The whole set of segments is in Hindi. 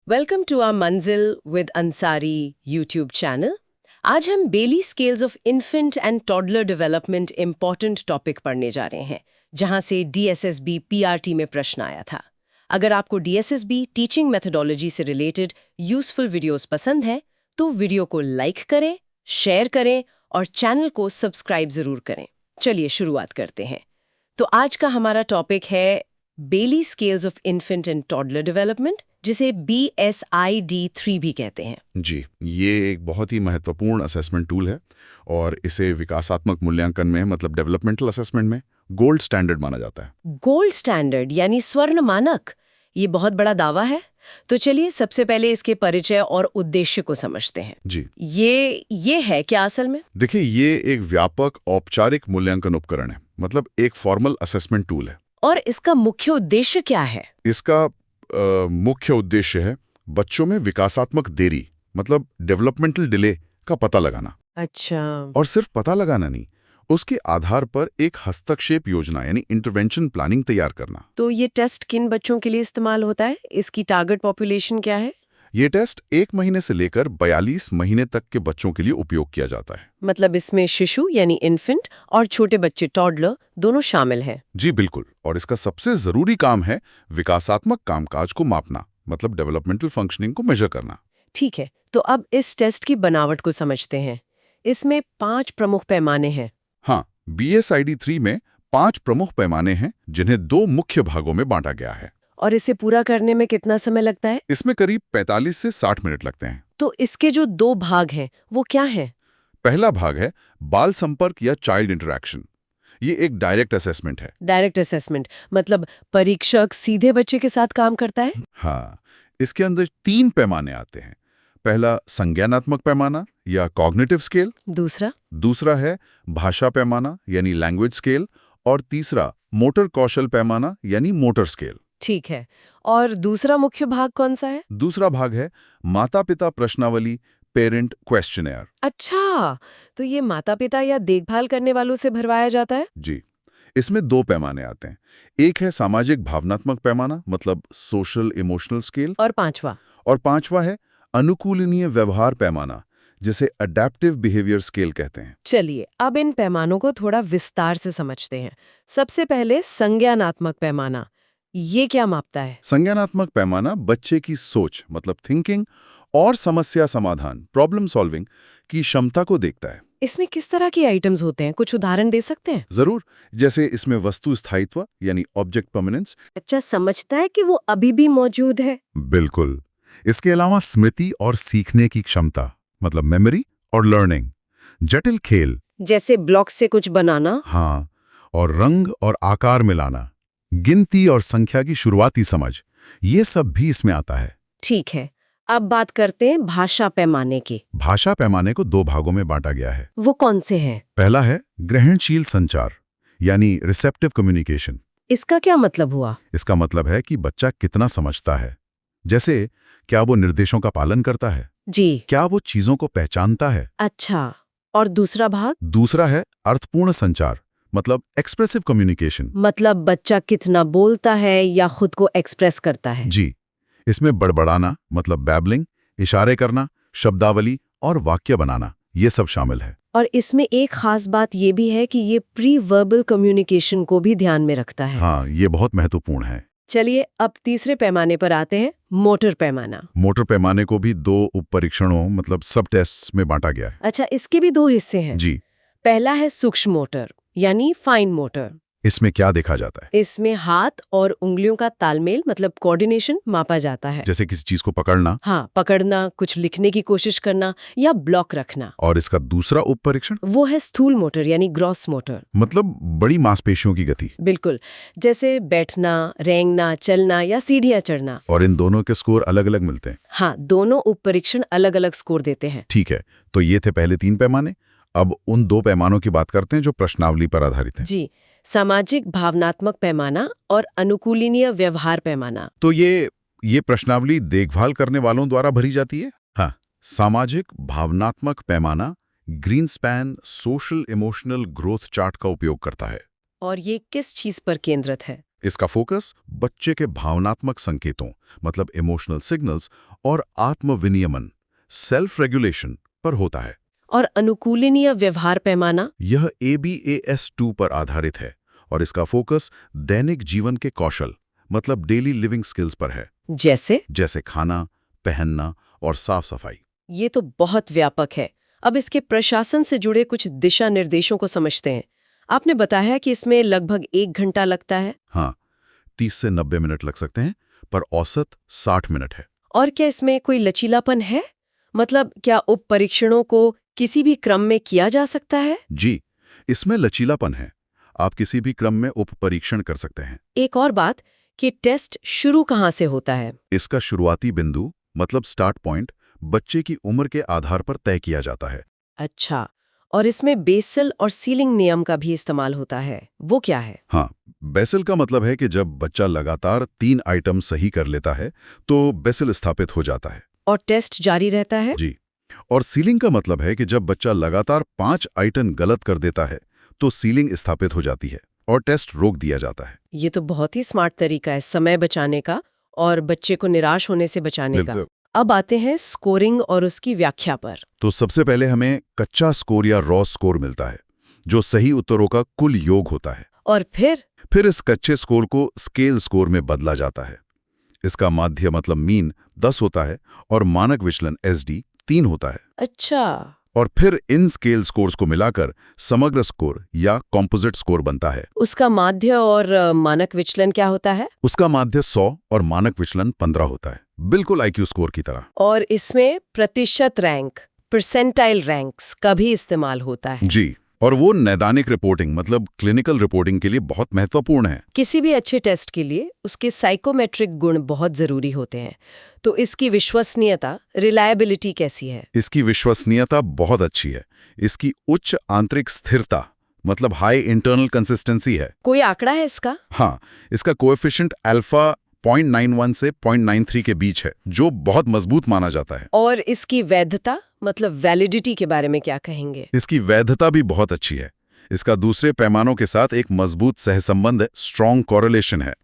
Welcome to our Manzil with Ansari YouTube channel. आज हम Bayley scales of infant and toddler development important topic पढ़ने जा रहे हैं, जहां से डीएसएसबी पीआरटी में प्रश्न आया था। अगर आपको डीएसएसबी टीचिंग मेथोडोलॉजी से रिलेटेड यूजफुल वीडियोस पसंद है तो वीडियो को लाइक करें, शेयर करें और चैनल को सब्सक्राइब जरूर करें। चलिए शुरुआत करते हैं। तो आज का हमारा टॉपिक है Bayley scales of infant and toddler development, जिसे BSID-3 भी कहते हैं। जी, ये एक बहुत ही महत्वपूर्ण असेसमेंट टूल है और इसे विकासात्मक मूल्यांकन में मतलब डेवलपमेंटल असेसमेंट में गोल्ड स्टैंडर्ड माना जाता है। गोल्ड स्टैंडर्ड यानी स्वर्ण मानक, ये बहुत बड़ा दावा है। तो चलिए सबसे पहले इसके परिचय और उद्देश्य को समझते हैं। जी, ये है क्या असल में? देखिए, ये एक व्यापक औपचारिक मूल्यांकन उपकरण है, मतलब एक फॉर्मल असेसमेंट टूल है। और इसका मुख्य उद्देश्य क्या है? इसका मुख्य उद्देश्य है बच्चों में विकासात्मक देरी मतलब डेवलपमेंटल डिले का पता लगाना। अच्छा। और सिर्फ पता लगाना नहीं, उसके आधार पर एक हस्तक्षेप योजना यानी इंटरवेंशन प्लानिंग तैयार करना। तो ये टेस्ट किन बच्चों के लिए इस्तेमाल होता है? इसकी टारगेट पॉपुलेशन क्या है? ये टेस्ट 1 महीने से लेकर 42 महीने तक के बच्चों के लिए उपयोग किया जाता है। मतलब इसमें शिशु यानी इन्फेंट और छोटे बच्चे टॉडलर दोनों शामिल हैं। जी बिल्कुल, और इसका सबसे जरूरी काम है विकासात्मक कामकाज को मापना, मतलब डेवलपमेंटल फंक्शनिंग को मेजर करना। ठीक है, तो अब इस टेस्ट की बनावट को समझते हैं। इसमें 5 प्रमुख पैमाने हैं। हाँ, BSID-3 में 5 प्रमुख पैमाने हैं जिन्हें 2 मुख्य भागों में बांटा गया है। और इसे पूरा करने में कितना समय लगता है? इसमें करीब 45 से 60 मिनट लगते हैं। तो इसके जो 2 भाग हैं वो क्या हैं? पहला भाग है बाल संपर्क या चाइल्ड इंटरैक्शन। ये एक डायरेक्ट असेसमेंट है। डायरेक्ट असेसमेंट मतलब परीक्षक सीधे बच्चे के साथ काम करता है? हाँ, इसके अंदर 3 पैमाने आते हैं। पहला संज्ञानात्मक पैमाना या कॉग्निटिव स्केल, दूसरा है भाषा पैमाना यानी लैंग्वेज स्केल, और तीसरा मोटर कौशल पैमाना यानी मोटर स्केल। ठीक है, और दूसरा मुख्य भाग कौन सा है? दूसरा भाग है माता पिता प्रश्नावली, पेरेंट क्वेश्चनेयर। अच्छा, तो ये माता पिता या देखभाल करने वालों से भरवाया जाता है? जी, इसमें 2 पैमाने आते हैं। एक है सामाजिक भावनात्मक पैमाना मतलब सोशल इमोशनल स्केल, और पांचवा है अनुकूलनीय व्यवहार पैमाना जिसे अडेप्टिव बिहेवियर स्केल कहते हैं। चलिए अब इन पैमानों को थोड़ा विस्तार से समझते हैं। सबसे पहले संज्ञानात्मक पैमाना, ये क्या मापता है? संज्ञानात्मक पैमाना बच्चे की सोच मतलब थिंकिंग और समस्या समाधान प्रॉब्लम सॉल्विंग की क्षमता को देखता है। इसमें किस तरह की आइटम्स होते हैं? कुछ उदाहरण दे सकते हैं? जरूर, जैसे इसमें वस्तु स्थायित्व यानी ऑब्जेक्ट परमानेंस। बच्चा समझता है कि वो अभी भी मौजूद है? बिल्कुल। इसके अलावा स्मृति और सीखने की क्षमता मतलब मेमोरी और लर्निंग, जटिल खेल जैसे ब्लॉक से कुछ बनाना। हाँ, और रंग और आकार मिलाना, गिनती और संख्या की शुरुआती समझ, ये सब भी इसमें आता है। ठीक है, अब बात करते हैं भाषा पैमाने की। भाषा पैमाने को 2 भागों में बांटा गया है। वो कौन से हैं? पहला है ग्रहणशील संचार यानी रिसेप्टिव कम्युनिकेशन। इसका क्या मतलब हुआ? इसका मतलब है कि बच्चा कितना समझता है, जैसे क्या वो निर्देशों का पालन करता है, जी। क्या वो चीजों को पहचानता है। अच्छा, और दूसरा भाग? दूसरा है अर्थपूर्ण संचार मतलब एक्सप्रेसिव कम्युनिकेशन। मतलब बच्चा कितना बोलता है या खुद को एक्सप्रेस करता है। जी, इसमें बड़बड़ाना मतलब बैबलिंग, इशारे करना, शब्दावली और वाक्य बनाना, ये सब शामिल है। और इसमें एक खास बात ये भी है कि ये प्री वर्बल कम्युनिकेशन को भी ध्यान में रखता है। हाँ, ये बहुत महत्वपूर्ण है। चलिए अब तीसरे पैमाने पर आते हैं, मोटर पैमाना। मोटर पैमाने को भी 2 उप परीक्षणों मतलब सब टेस्ट्स में बांटा गया है। अच्छा, इसके भी 2 हिस्से हैं। जी, पहला है सूक्ष्म मोटर यानी फाइन मोटर। इसमें क्या देखा जाता है? इसमें हाथ और उंगलियों का तालमेल मतलब कोऑर्डिनेशन मापा जाता है। जैसे किसी चीज को पकड़ना। हाँ, पकड़ना, कुछ लिखने की कोशिश करना या ब्लॉक रखना। और इसका दूसरा उप परीक्षण वो है स्थूल मोटर यानी ग्रॉस मोटर। मतलब बड़ी मांसपेशियों की गति। बिल्कुल, जैसे बैठना, रेंगना, चलना या सीढ़ियां चढ़ना। और इन दोनों के स्कोर अलग अलग मिलते हैं। हाँ, दोनों उप परीक्षण अलग अलग स्कोर देते हैं। ठीक है, तो ये थे पहले 3 पैमाने। अब उन 2 पैमानों की बात करते हैं जो प्रश्नावली पर आधारित हैं। जी, सामाजिक भावनात्मक पैमाना और अनुकूलनीय व्यवहार पैमाना। तो ये प्रश्नावली देखभाल करने वालों द्वारा भरी जाती है। हाँ, सामाजिक भावनात्मक पैमाना Greenspan social emotional growth chart का उपयोग करता है। और ये किस चीज पर केंद्रित है? इसका फोकस बच्चे के भावनात्मक संकेतों मतलब इमोशनल सिग्नल्स और आत्म विनियमन सेल्फ रेगुलेशन पर होता है। और अनुकूलनीय व्यवहार पैमाना? यह ABAS-2 पर आधारित है और इसका फोकस दैनिक जीवन के कौशल मतलब डेली लिविंग स्किल्स पर है। जैसे खाना, पहनना और साफ सफाई। ये तो बहुत व्यापक है। अब इसके प्रशासन से जुड़े कुछ दिशा निर्देशों को समझते हैं। आपने बताया कि इसमें लगभग 1 घंटा लगता है। हाँ, 30 से 90 मिनट लग सकते हैं, पर औसत 60 मिनट है। और क्या इसमें कोई लचीलापन है? मतलब क्या उप परीक्षणों को किसी भी क्रम में किया जा सकता है? जी, इसमें लचीलापन है। आप किसी भी क्रम में उप परीक्षण कर सकते हैं। एक और बात कि टेस्ट शुरू कहाँ से होता है? इसका शुरुआती बिंदु मतलब स्टार्ट पॉइंट बच्चे की उम्र के आधार पर तय किया जाता है। अच्छा, और इसमें बेसल और सीलिंग नियम का भी इस्तेमाल होता है, वो क्या है? हाँ, बेसल का मतलब है कि जब बच्चा लगातार 3 आइटम सही कर लेता है तो बेसल स्थापित हो जाता है। और टेस्ट जारी रहता है? जी, और सीलिंग का मतलब है कि जब बच्चा लगातार 5 आइटम गलत कर देता है तो सीलिंग स्थापित हो जाती है और टेस्ट रोक दिया जाता है। ये तो बहुत ही स्मार्ट तरीका है समय बचाने का और बच्चे को निराश होने से बचाने का। अब आते हैं स्कोरिंग और उसकी व्याख्या पर। तो सबसे पहले हमें कच्चा स्कोर या रॉ स्कोर मिलता है, जो सही उत्तरों का कुल योग होता है। और फिर इस कच्चे स्कोर को स्केल स्कोर में बदला जाता है। इसका माध्य मतलब मीन 10 होता है और मानक विचलन SD 3 होता है। अच्छा। और फिर इन स्केल स्कोर्स को मिलाकर समग्र स्कोर या कॉम्पोजिट स्कोर बनता है। उसका माध्य और मानक विचलन क्या होता है? उसका माध्य 100 और मानक विचलन 15 होता है, बिल्कुल IQ स्कोर की तरह। और इसमें प्रतिशत रैंक, परसेंटाइल रैंक्स का भी इस्तेमाल होता है। जी, और वो नैदानिक रिपोर्टिंग मतलब क्लिनिकल रिपोर्टिंग के लिए बहुत महत्वपूर्ण है। किसी भी अच्छे टेस्ट के लिए उसके साइकोमेट्रिक गुण बहुत जरूरी होते हैं। तो इसकी विश्वसनीयता, रिलायबिलिटी कैसी है? इसकी विश्वसनीयता बहुत अच्छी है। इसकी उच्च आंतरिक स्थिरता मतलब हाई इंटरनल कंसिस्टेंसी है। कोई आंकड़ा है इसका? हाँ, इसका कोएफिशिएंट अल्फा 0.91 से 0.93 के बीच है, जो बहुत मजबूत माना जाता है। और इसकी वैधता मतलब वैलिडिटी के बारे में क्या कहेंगे? इसकी वैधता भी बहुत अच्छी है। इसका दूसरे पैमानों के साथ एक मजबूत सहसंबंध स्ट्रॉन्ग कोरिलेशन है।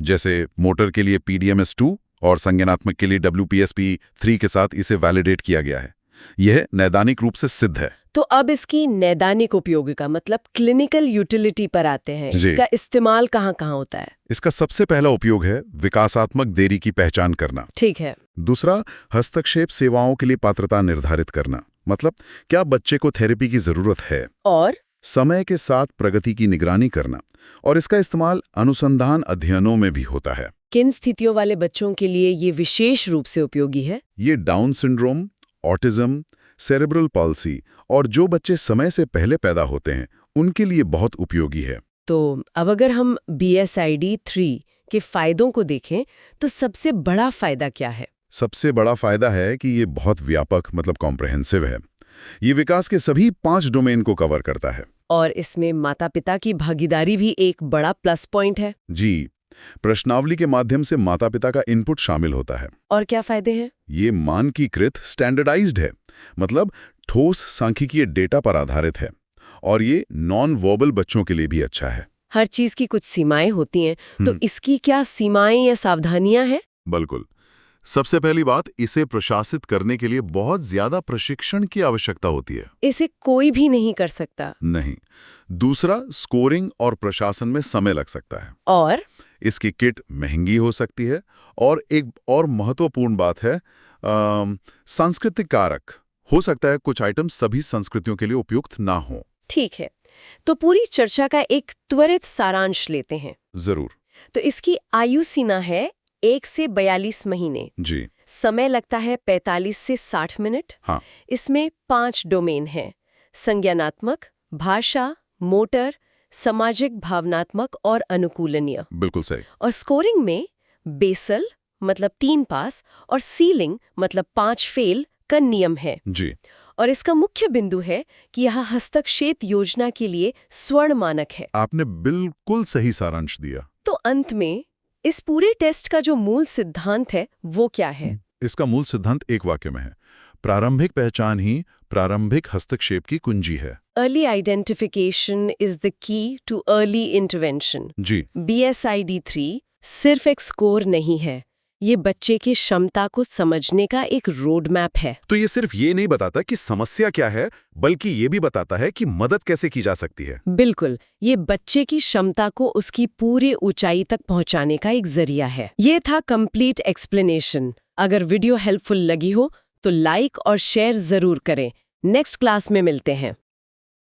जैसे मोटर के लिए PDMS-2 और संज्ञानात्मक के लिए WPSP-3 के साथ इसे वैलिडेट किया गया है। यह नैदानिक रूप से सिद्ध है। तो अब इसकी नैदानिक उपयोगिता मतलब क्लिनिकल यूटिलिटी पर आते हैं। इसका इस्तेमाल कहाँ-कहाँ होता है? इसका सबसे पहला उपयोग है विकासात्मक देरी की पहचान करना। ठीक है। दूसरा, हस्तक्षेप सेवाओं के लिए पात्रता निर्धारित करना, मतलब क्या बच्चे को थेरेपी की जरूरत है। और समय के साथ प्रगति की निगरानी करना, और इसका इस्तेमाल अनुसंधान अध्ययनों में भी होता है। किन स्थितियों वाले बच्चों के लिए ये विशेष रूप से उपयोगी है? ये down syndrome, autism, cerebral palsy और जो बच्चे समय से पहले पैदा होते हैं उनके लिए बहुत उपयोगी है। तो अब अगर हम BSID-3 के फायदों को देखें तो सबसे बड़ा फायदा क्या है? सबसे बड़ा फायदा है कि ये बहुत व्यापक मतलब कॉम्प्रहेंसिव है। ये विकास के सभी 5 डोमेन को कवर करता है। और इसमें माता-पिता की भागीदारी भी एक बड़ा प्लस पॉइंट है। जी, प्रश्नावली के माध्यम से माता-पिता का इनपुट शामिल होता है। और क्या फायदे हैं? ये मानकीकृत स्टैंडर्डाइज्ड है, मतलब ठोस सांख्यिकीय डेटा पर आधारित है, और ये नॉन वर्बल बच्चों के लिए भी अच्छा है। हर चीज की कुछ सीमाएं होती हैं, तो इसकी क्या सीमाएं या सावधानियां हैं? बिल्कुल। सबसे पहली बात, इसे प्रशासित करने के लिए बहुत ज्यादा प्रशिक्षण की आवश्यकता होती है। इसे कोई भी नहीं कर सकता। नहीं। दूसरा, स्कोरिंग और प्रशासन में समय लग सकता है। और इसकी किट महंगी हो सकती है। और एक और महत्वपूर्ण बात है, सांस्कृतिक कारक हो सकता है कुछ आइटम सभी संस्कृतियों के लिए उपयुक्त ना हो। ठीक है, तो पूरी चर्चा का एक त्वरित सारांश लेते हैं। जरूर। तो इसकी आयु सीमा है 1 से 42 महीने। जी। समय लगता है 45 से 60 मिनट। हाँ। इसमें 5 डोमेन हैं: संज्ञानात्मक, भाषा, मोटर, सामाजिक, भावनात्मक और अनुकूलनीय। बिल्कुल सही। और स्कोरिंग में बेसल मतलब 3 पास और सीलिंग मतलब 5 फेल का नियम है। जी। और इसका मुख्य बिंदु है कि यह हस्तक्षेप योजना के लिए स्वर्ण मानक है। आपने बिल्कुल सही सारांश दिया। तो अंत में इस पूरे टेस्ट का जो मूल सिद्धांत है वो क्या है? इसका मूल सिद्धांत एक वाक्य में है: प्रारंभिक पहचान ही प्रारंभिक हस्तक्षेप की कुंजी है। Early identification is the key to early intervention. Ji, BSID-3 सिर्फ एक स्कोर नहीं है, ये बच्चे की क्षमता को समझने का एक रोड मैप है। तो ये सिर्फ ये नहीं बताता कि समस्या क्या है, बल्कि ये भी बताता है कि मदद कैसे की जा सकती है। बिल्कुल, ये बच्चे की क्षमता को उसकी पूरी ऊंचाई तक पहुंचाने का एक जरिया है। ये था कंप्लीट एक्सप्लेनेशन। अगर वीडियो हेल्पफुल लगी हो तो लाइक और शेयर जरूर करें। नेक्स्ट क्लास में मिलते हैं।